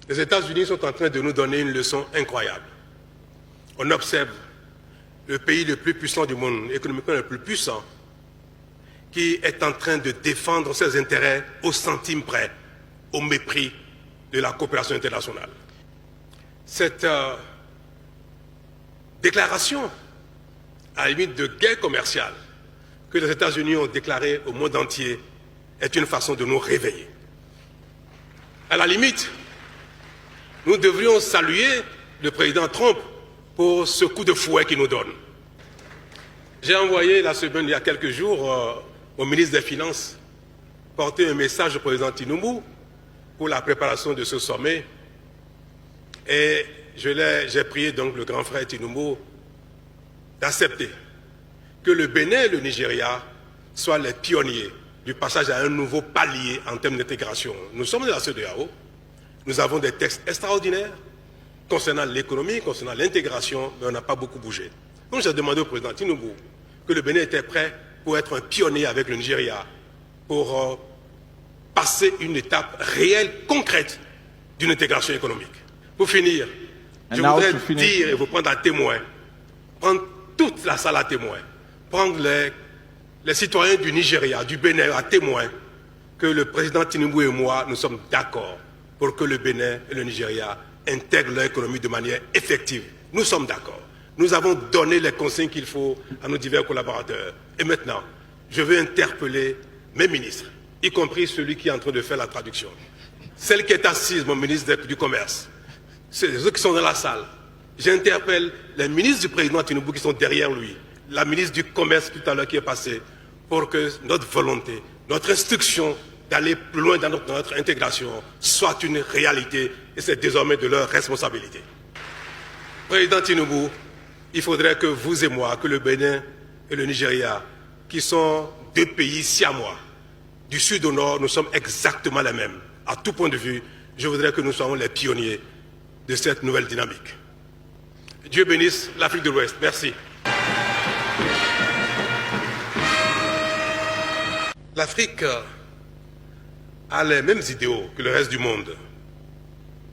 Les États-Unis sont en train de nous donner une leçon incroyable. On observe le pays le plus puissant du monde, économiquement le plus puissant, qui est en train de défendre ses intérêts au centime près, au mépris de la coopération internationale. Cette déclaration, à la limite de guerre commerciale, que les États-Unis ont déclarée au monde entier, est une façon de nous réveiller. À la limite, nous devrions saluer le président Trump pour ce coup de fouet qu'il nous donne. J'ai envoyé la semaine, il y a quelques jours, au ministre des Finances, porter un message au président Tinubu pour la préparation de ce sommet. Et j'ai prié donc le grand frère Tinubu d'accepter que le Bénin et le Nigeria soient les pionniers du passage à un nouveau palier en termes d'intégration. Nous sommes de la CEDEAO, nous avons des textes extraordinaires concernant l'économie, concernant l'intégration, mais on n'a pas beaucoup bougé. Donc j'ai demandé au président Tinubu que le Bénin était prêt pour être un pionnier avec le Nigeria, pour passer une étape réelle, concrète d'une intégration économique. Pour finir, je voudrais dire et vous prendre à témoin, prendre toute la salle à témoin, prendre les citoyens du Nigeria, du Bénin à témoin, que le président Tinubu et moi, nous sommes d'accord pour que le Bénin et le Nigeria intègrent leur économie de manière effective. Nous sommes d'accord. Nous avons donné les consignes qu'il faut à nos divers collaborateurs. Et maintenant, je veux interpeller mes ministres, y compris celui qui est en train de faire la traduction. Celle qui est assise, mon ministre du Commerce, ceux qui sont dans la salle. J'interpelle les ministres du président Tinubu qui sont derrière lui, la ministre du Commerce tout à l'heure qui est passée, pour que notre volonté, notre instruction d'aller plus loin dans notre intégration soit une réalité et c'est désormais de leur responsabilité. Président Tinubu, il faudrait que vous et moi, que le Bénin et le Nigeria, qui sont deux pays siamois, du sud au nord, nous sommes exactement les mêmes. À tout point de vue, je voudrais que nous soyons les pionniers de cette nouvelle dynamique. Dieu bénisse l'Afrique de l'Ouest. Merci. L'Afrique a les mêmes idéaux que le reste du monde.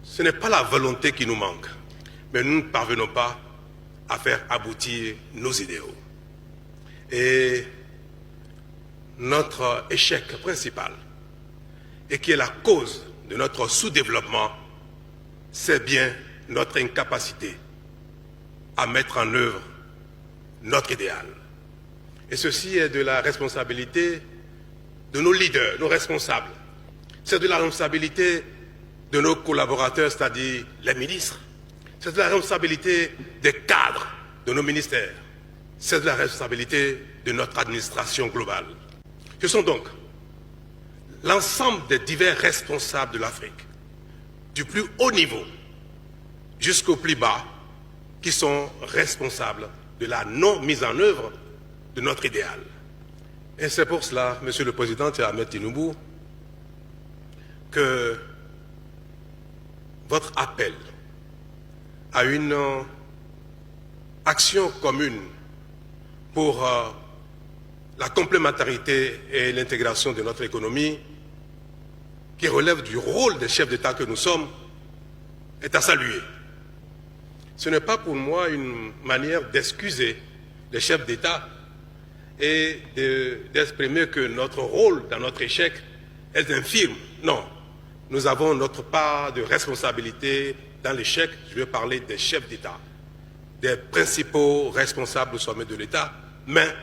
Ce n'est pas la volonté qui nous manque, mais nous ne parvenons pas à faire aboutir nos idéaux. Et notre échec principal, et qui est la cause de notre sous-développement, c'est bien notre incapacité à mettre en œuvre notre idéal. Et ceci est de la responsabilité de nos leaders, nos responsables. C'est de la responsabilité de nos collaborateurs, c'est-à-dire les ministres. C'est de la responsabilité des cadres de nos ministères. C'est de la responsabilité de notre administration globale. Ce sont donc l'ensemble des divers responsables de l'Afrique, du plus haut niveau jusqu'au plus bas, qui sont responsables de la non-mise en œuvre de notre idéal. Et c'est pour cela, Monsieur le Président Ahmed Tinubu, que votre appel à une action commune pour la complémentarité et l'intégration de notre économie, qui relève du rôle des chefs d'État que nous sommes, est à saluer. Ce n'est pas pour moi une manière d'excuser les chefs d'État et d'exprimer que notre rôle dans notre échec est infime. Non, nous avons notre part de responsabilité dans l'échec. Je veux parler des chefs d'État, des principaux responsables au sommet de l'État. Mais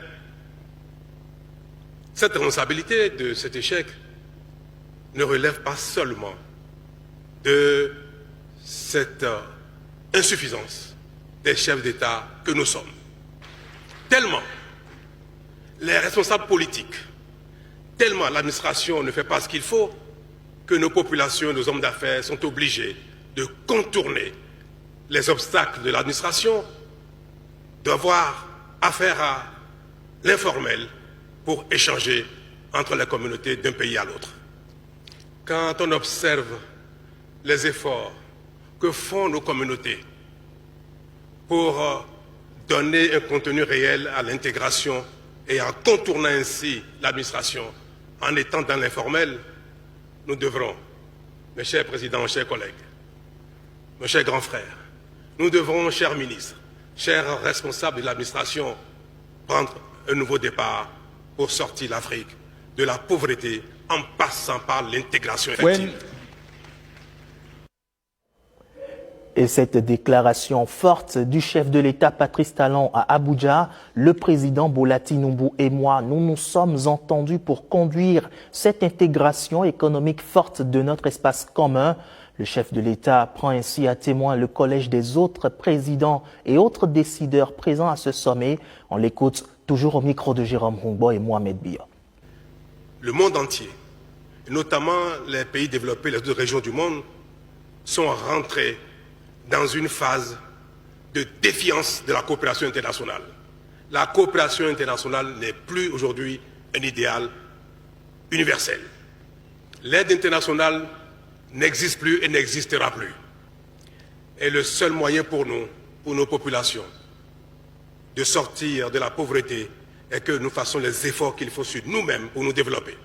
cette responsabilité de cet échec ne relève pas seulement de cette insuffisance des chefs d'État que nous sommes. Tellement les responsables politiques, tellement l'administration ne fait pas ce qu'il faut, que nos populations, nos hommes d'affaires sont obligés de contourner les obstacles de l'administration, d'avoir affaire à l'informel pour échanger entre les communautés d'un pays à l'autre. Quand on observe les efforts que font nos communautés pour donner un contenu réel à l'intégration et en contournant ainsi l'administration, en étant dans l'informel, nous devrons, mes chers présidents, chers collègues, Mes chers grands frères, nous devrons, chers ministres, chers responsables de l'administration, prendre un nouveau départ pour sortir l'Afrique de la pauvreté en passant par l'intégration effective. Et cette déclaration forte du chef de l'État Patrice Talon à Abuja, le président Bola Tinubu et moi, nous nous sommes entendus pour conduire cette intégration économique forte de notre espace commun. Le chef de l'État prend ainsi à témoin le collège des autres présidents et autres décideurs présents à ce sommet. On l'écoute toujours au micro de Jérôme Hongbo et Mohamed Biya. Le monde entier, notamment les pays développés, les autres régions du monde, sont rentrés dans une phase de défiance de la coopération internationale. La coopération internationale n'est plus aujourd'hui un idéal universel. L'aide internationale n'existe plus et n'existera plus. Et le seul moyen pour nous, pour nos populations, de sortir de la pauvreté est que nous fassions les efforts qu'il faut sur nous-mêmes pour nous développer.